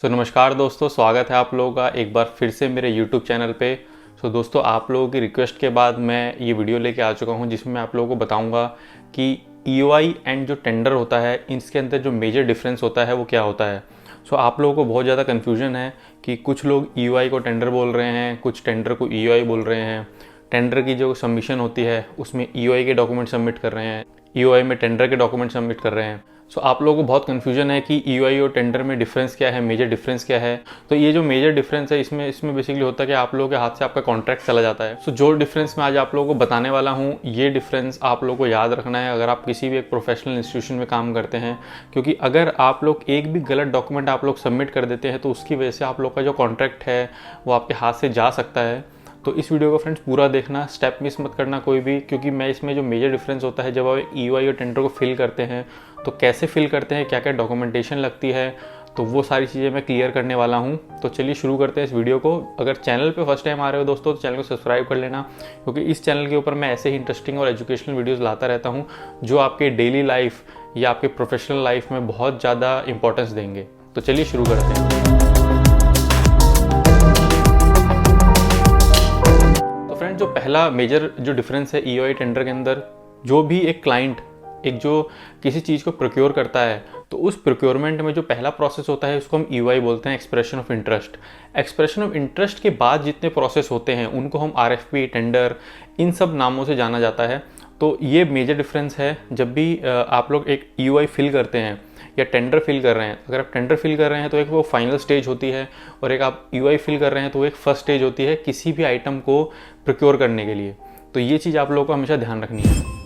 नमस्कार दोस्तों, स्वागत है आप लोगों का एक बार फिर से मेरे YouTube चैनल पे। दोस्तों, आप लोगों की रिक्वेस्ट के बाद मैं ये वीडियो लेके आ चुका हूँ जिसमें मैं आप लोगों को बताऊँगा कि EOI एंड जो टेंडर होता है इसके अंदर जो मेजर डिफरेंस होता है वो क्या होता है। आप लोगों को बहुत ज़्यादा कन्फ्यूजन है कि कुछ लोग EOI को टेंडर बोल रहे हैं, कुछ टेंडर को EOI बोल रहे हैं। टेंडर की जो सबमिशन होती है उसमें EOI के डॉक्यूमेंट सबमिट कर रहे हैं, EOI में टेंडर के डॉक्यूमेंट सबमिट कर रहे हैं। आप लोगों को बहुत कन्फ्यूजन है कि EOI और टेंडर में डिफरेंस क्या है, मेजर डिफरेंस क्या है। तो ये जो मेजर डिफरेंस है इसमें बेसिकली होता है कि आप लोगों के हाथ से आपका कॉन्ट्रैक्ट चला जाता है। जो डिफरेंस मैं आज आप लोगों को बताने वाला हूँ, ये डिफरेंस आप लोगों को याद रखना है अगर आप किसी भी एक प्रोफेशनल इंस्टीट्यूशन में काम करते हैं, क्योंकि अगर आप लोग एक भी गलत डॉक्यूमेंट आप लोग सबमिट कर देते हैं तो उसकी वजह से आप लोग का जो कॉन्ट्रैक्ट है वो आपके हाथ से जा सकता है। तो इस वीडियो को फ्रेंड्स पूरा देखना, स्टेप मिस मत करना कोई भी, क्योंकि मैं इसमें जो मेजर डिफरेंस होता है जब आप EOI और टेंडर को फिल करते हैं तो कैसे फिल करते हैं, क्या क्या डॉक्यूमेंटेशन लगती है, तो वो सारी चीज़ें मैं क्लियर करने वाला हूँ। तो चलिए शुरू करते हैं इस वीडियो को। अगर चैनल पे फर्स्ट टाइम आ रहे हो दोस्तों तो चैनल को सब्सक्राइब कर लेना, क्योंकि इस चैनल के ऊपर मैं ऐसे ही इंटरेस्टिंग और एजुकेशनल वीडियोज़ लाता रहता हूँ जो आपके डेली लाइफ या आपके प्रोफेशनल लाइफ में बहुत ज़्यादा इंपॉर्टेंस देंगे। तो चलिए शुरू करते हैं। जो पहला मेजर जो डिफरेंस है EOI टेंडर के अंदर, जो भी एक क्लाइंट जो किसी चीज़ को प्रोक्योर करता है तो उस प्रोक्योरमेंट में जो पहला प्रोसेस होता है उसको हम EOI बोलते हैं, expression of interest. Expression of interest के बाद जितने प्रोसेस होते हैं उनको हम RFP, टेंडर, इन सब नामों से जाना जाता है। तो ये मेजर डिफरेंस है। जब भी आप लोग एक EOI फिल करते हैं या टेंडर फिल कर रहे हैं, अगर आप टेंडर फिल कर रहे हैं तो एक वो फाइनल स्टेज होती है, और एक आप EOI फिल कर रहे हैं तो एक फर्स्ट स्टेज होती है किसी भी आइटम को प्रोक्योर करने के लिए। तो ये चीज़ आप लोगों को हमेशा ध्यान रखनी है।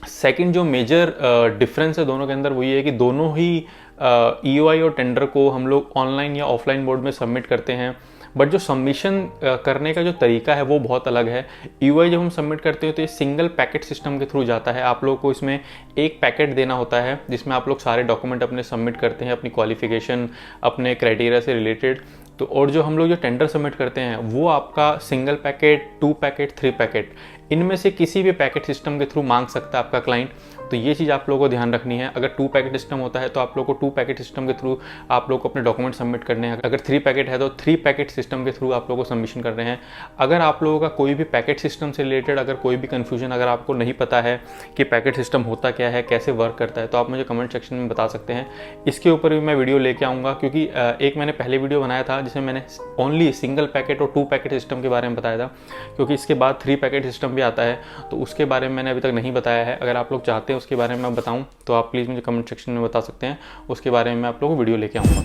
सेकंड जो मेजर डिफरेंस है दोनों के अंदर वो ये है कि दोनों ही EOI और टेंडर को हम लोग ऑनलाइन या ऑफलाइन मोड में सबमिट करते हैं, बट जो सबमिशन करने का जो तरीका है वो बहुत अलग है। EOI जब हम सबमिट करते हैं तो ये सिंगल पैकेट सिस्टम के थ्रू जाता है। आप लोग को इसमें एक पैकेट देना होता है जिसमें आप लोग सारे डॉक्यूमेंट अपने सबमिट करते हैं, अपनी क्वालिफिकेशन, अपने क्राइटेरिया से रिलेटेड। तो और जो हम लोग जो टेंडर सबमिट करते हैं वो आपका सिंगल पैकेट, 2 पैकेट, 3 पैकेट, इनमें से किसी भी पैकेट सिस्टम के थ्रू मांग सकता है आपका क्लाइंट। तो ये चीज़ आप लोगों को ध्यान रखनी है। अगर 2 पैकेट सिस्टम होता है तो आप लोग को 2 पैकेट सिस्टम के थ्रू आप लोग को अपने डॉक्यूमेंट सबमिट करने हैं। अगर 3 पैकेट है तो 3 पैकेट सिस्टम के थ्रू आप लोगों को सबमिशन कर रहे हैं। अगर आप लोगों का कोई भी पैकेट सिस्टम से रिलेटेड अगर कोई भी कन्फ्यूजन, अगर आपको नहीं पता है कि पैकेट सिस्टम होता क्या है, कैसे वर्क करता है, तो आप मुझे कमेंट सेक्शन में बता सकते हैं। इसके ऊपर भी मैं वीडियो लेके आऊँगा, क्योंकि एक मैंने पहले वीडियो बनाया था जिसमें मैंने ओनली सिंगल पैकेट और 2 पैकेट सिस्टम के बारे में बताया था, क्योंकि इसके बाद 3 पैकेट सिस्टम भी आता है तो उसके बारे में मैंने अभी तक नहीं बताया है। अगर आप लोग चाहते हैं उसके बारे में मैं बताऊं तो आप प्लीज़ मुझे कमेंट सेक्शन में बता सकते हैं, उसके बारे में मैं आप लोगों को वीडियो लेके आऊँगा।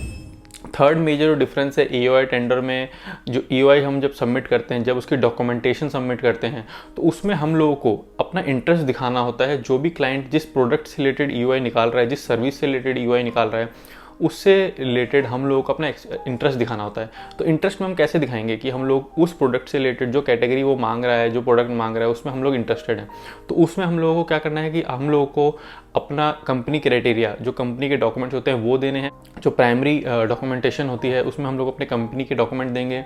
थर्ड मेजर डिफरेंस है EOI टेंडर में। जो EOI हम जब सबमिट करते हैं, जब उसकी डॉक्यूमेंटेशन सबमिट करते हैं तो उसमें हम लोगों को अपना इंटरेस्ट दिखाना होता है। जो भी क्लाइंट जिस प्रोडक्ट से रिलेटेड EOI निकाल रहा है, जिस सर्विस से रिलेटेड EOI निकाल रहा है, उससे रिलेटेड हम लोगों को अपना इंटरेस्ट दिखाना होता है। तो इंटरेस्ट में हम कैसे दिखाएंगे कि हम लोग उस प्रोडक्ट से रिलेटेड जो कैटेगरी वो मांग रहा है, जो प्रोडक्ट मांग रहा है, उसमें हम लोग इंटरेस्टेड हैं। तो उसमें हम लोगों को क्या करना है कि हम लोगों को अपना कंपनी क्राइटेरिया, जो कंपनी के डॉक्यूमेंट्स होते हैं वो देने हैं। जो प्राइमरी डॉक्यूमेंटेशन होती है उसमें हम लोग अपने कंपनी के डॉक्यूमेंट देंगे।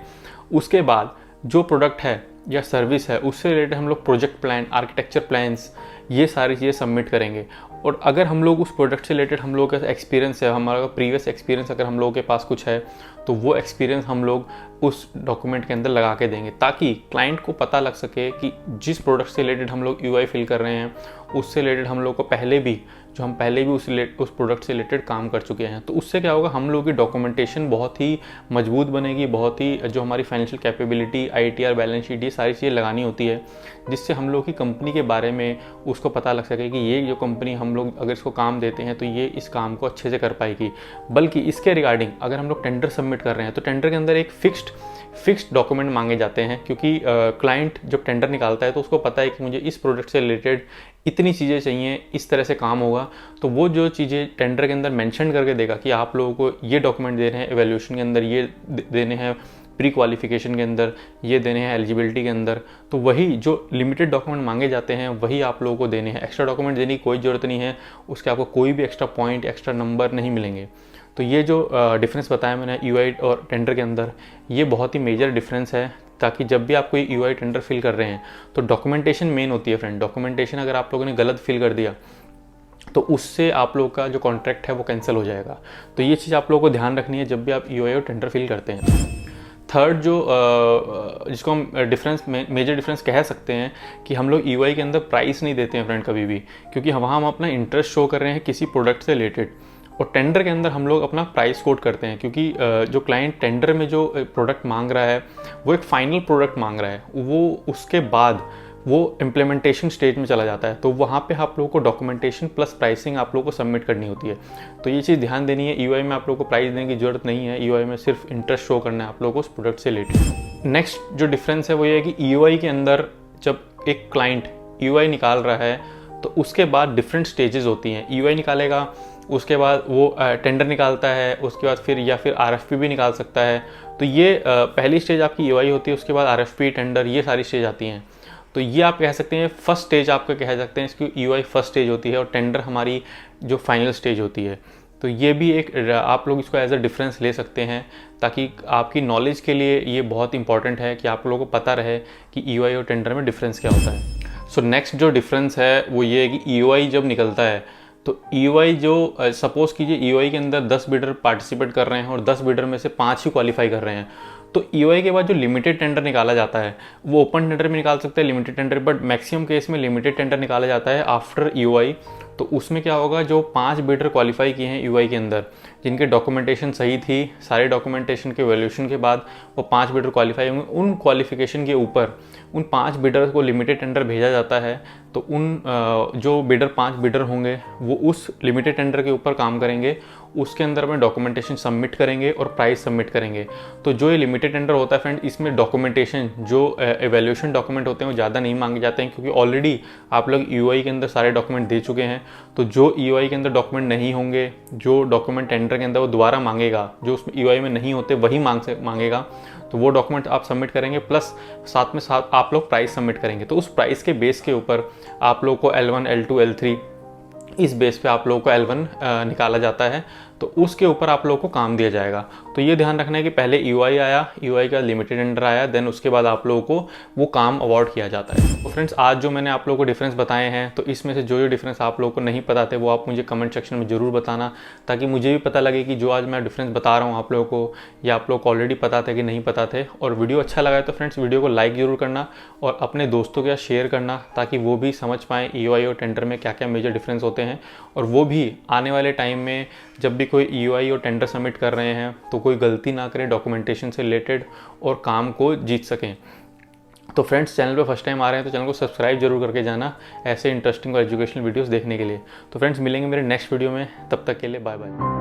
उसके बाद जो प्रोडक्ट है या सर्विस है उससे रिलेटेड हम लोग प्रोजेक्ट प्लान, आर्किटेक्चर प्लान्स, ये सारी चीज़ें सबमिट करेंगे। और अगर हम लोग उस प्रोडक्ट से रिलेटेड हम लोगों का एक्सपीरियंस है, हमारा प्रीवियस एक्सपीरियंस अगर हम लोगों के पास कुछ है तो वो एक्सपीरियंस हम लोग उस डॉक्यूमेंट के अंदर लगा के देंगे, ताकि क्लाइंट को पता लग सके कि जिस प्रोडक्ट से रिलेटेड हम लोग EOI फिल कर रहे हैं उससे रिलेटेड हम लोग को पहले भी उस प्रोडक्ट से रिलेटेड काम कर चुके हैं। तो उससे क्या होगा, हम लोगों की डॉक्यूमेंटेशन बहुत ही मजबूत बनेगी, बहुत ही जो हमारी financial capability, ITR, balance sheet, ये सारी चीज़ें लगानी होती है, जिससे हम लोग की कंपनी के बारे में उसको पता लग सके कि ये जो कंपनी हम लोग अगर इसको काम देते हैं तो ये इस काम को अच्छे से कर पाएगी। बल्कि इसके रिगार्डिंग अगर हम लोग टेंडर सबमिट कर रहे हैं तो टेंडर के अंदर एक फिक्स्ड डॉक्यूमेंट मांगे जाते हैं, क्योंकि क्लाइंट जब टेंडर निकालता है तो उसको पता है कि मुझे इस प्रोडक्ट से रिलेटेड इतनी चीज़ें चाहिए, इस तरह से काम होगा। तो वो जो चीज़ें टेंडर के अंदर मेंशन करके देगा कि आप लोगों को ये डॉक्यूमेंट देने हैं, एवेल्यूशन के अंदर ये देने हैं, प्री क्वालिफिकेशन के अंदर ये देने हैं, एलिजिबिलिटी के अंदर, तो वही जो लिमिटेड डॉक्यूमेंट मांगे जाते हैं वही आप लोगों को देने हैं। एक्स्ट्रा डॉक्यूमेंट देने की कोई ज़रूरत नहीं है, उसके आपको कोई भी एक्स्ट्रा पॉइंट, एक्स्ट्रा नंबर नहीं मिलेंगे। तो ये जो डिफरेंस बताया मैंने EOI और टेंडर के अंदर, ये बहुत ही मेजर डिफरेंस है, ताकि जब भी आप कोई EOI टेंडर फिल कर रहे हैं तो डॉक्यूमेंटेशन मेन होती है फ्रेंड। डॉक्यूमेंटेशन अगर आप लोगों ने गलत फिल कर दिया तो उससे आप लोग का जो कॉन्ट्रैक्ट है वो कैंसिल हो जाएगा। तो ये चीज़ आप लोगों को ध्यान रखनी है जब भी आप ईओआई और टेंडर फिल करते हैं। थर्ड जो जिसको हम डिफरेंस मेजर डिफरेंस कह सकते हैं कि हम लोग ईओआई के अंदर प्राइस नहीं देते हैं फ्रेंड कभी भी, क्योंकि वहाँ हम अपना इंटरेस्ट शो कर रहे हैं किसी प्रोडक्ट से रिलेटेड। और टेंडर के अंदर हम लोग अपना प्राइस कोट करते हैं, क्योंकि जो क्लाइंट टेंडर में जो प्रोडक्ट मांग रहा है वो एक फाइनल प्रोडक्ट मांग रहा है, वो उसके बाद वो इम्प्लीमेंटेशन स्टेज में चला जाता है। तो वहाँ पे आप लोगों को डॉक्यूमेंटेशन प्लस प्राइसिंग आप लोगों को सबमिट करनी होती है। तो ये चीज़ ध्यान देनी है, ईओआई में आप लोगों को प्राइस देने की जरूरत नहीं है, ईओआई में सिर्फ इंटरेस्ट शो करना है आप लोगों को उस प्रोडक्ट से रिलेटेड। नेक्स्ट जो डिफरेंस है वो ये है कि ईओआई के अंदर जब एक क्लाइंट ईओआई निकाल रहा है तो उसके बाद डिफरेंट स्टेजेस होती हैं। ईओआई निकालेगा, उसके बाद वो टेंडर निकालता है, उसके बाद फिर आरएफपी भी निकाल सकता है। तो ये पहली स्टेज आपकी ईओआई होती है, उसके बाद आरएफपी, टेंडर, ये सारी स्टेज आती हैं। तो ये आप कह सकते हैं फर्स्ट स्टेज आपका कह सकते हैं, इसकी ईओआई फर्स्ट स्टेज होती है और टेंडर हमारी जो फाइनल स्टेज होती है। तो ये भी एक आप लोग इसको एज अ डिफरेंस ले सकते हैं, ताकि आपकी नॉलेज के लिए ये बहुत इंपॉर्टेंट है कि आप लोगों को पता रहे कि ईओआई और टेंडर में डिफरेंस क्या होता है। सो नेक्स्ट जो डिफरेंस है वो ये है कि ईओआई जब निकलता है तो ईओआई जो सपोज कीजिए ईओआई के अंदर 10 बिडर पार्टिसिपेट कर रहे हैं और 10 बिडर में से 5 ही क्वालिफाई कर रहे हैं। तो ईओआई के बाद जो लिमिटेड टेंडर निकाला जाता है वो ओपन टेंडर में निकाल सकते हैं limited tender, but maximum case में लिमिटेड टेंडर निकाला जाता है आफ्टर ईओआई। तो उसमें क्या होगा, जो 5 बिडर क्वालिफाई किए हैं ईओआई के अंदर, जिनके डॉक्यूमेंटेशन सही थी, सारे डॉक्यूमेंटेशन के वैल्यूएशन के बाद वो 5 बिडर क्वालिफाई होंगे, उन क्वालिफिकेशन के ऊपर उन 5 बिडर को लिमिटेड टेंडर भेजा जाता है। तो उन जो बिडर 5 बिडर होंगे वो उस लिमिटेड टेंडर के ऊपर काम करेंगे, उसके अंदर में डॉक्यूमेंटेशन सबमिट करेंगे और प्राइस सबमिट करेंगे। तो जो ये लिमिटेड टेंडर होता है फ्रेंड, इसमें डॉक्यूमेंटेशन जो एवेल्यूशन डॉक्यूमेंट होते हैं वो ज़्यादा नहीं मांगे जाते हैं, क्योंकि ऑलरेडी आप लोग ईओआई के अंदर सारे डॉक्यूमेंट दे चुके हैं। तो जो ईओआई के अंदर डॉक्यूमेंट नहीं होंगे, जो डॉक्यूमेंट टेंडर के अंदर वो दोबारा मांगेगा, जो उसमें ईओआई में नहीं होते वही मांगेगा। तो वो डॉक्यूमेंट आप सबमिट करेंगे, प्लस साथ आप लोग प्राइस सबमिट करेंगे। तो उस प्राइस के बेस के ऊपर आप लोग को L1, L2, L3 इस बेस पे आप लोगों को L1 निकाला जाता है। तो उसके ऊपर आप लोगों को काम दिया जाएगा। तो ये ध्यान रखना है कि पहले ईओआई आया, ईओआई का लिमिटेड टेंडर आया, देन उसके बाद आप लोगों को वो काम अवॉर्ड किया जाता है। तो फ्रेंड्स आज जो मैंने आप लोगों को डिफरेंस बताए हैं, तो इसमें से जो डिफरेंस आप लोगों को नहीं पता थे वो आप मुझे कमेंट सेक्शन में ज़रूर बताना, ताकि मुझे भी पता लगे कि जो आज मैं डिफरेंस बता रहा हूँ आप लोगों को, या आप लोग को ऑलरेडी पता थे कि नहीं पता थे। और वीडियो अच्छा लगा है तो फ्रेंड्स वीडियो को लाइक ज़रूर करना और अपने दोस्तों के साथ शेयर करना, ताकि वो भी समझ पाएँ ईओआई और टेंडर में क्या क्या मेजर डिफरेंस होते हैं, और वो भी आने वाले टाइम में जब भी कोई ईओआई और टेंडर सबमिट कर रहे हैं तो कोई गलती ना करें डॉक्यूमेंटेशन से रिलेटेड, और काम को जीत सकें। तो फ्रेंड्स चैनल पे फर्स्ट टाइम आ रहे हैं तो चैनल को सब्सक्राइब जरूर करके जाना ऐसे इंटरेस्टिंग और एजुकेशनल वीडियोस देखने के लिए। तो फ्रेंड्स मिलेंगे मेरे नेक्स्ट वीडियो में, तब तक के लिए बाय बाय।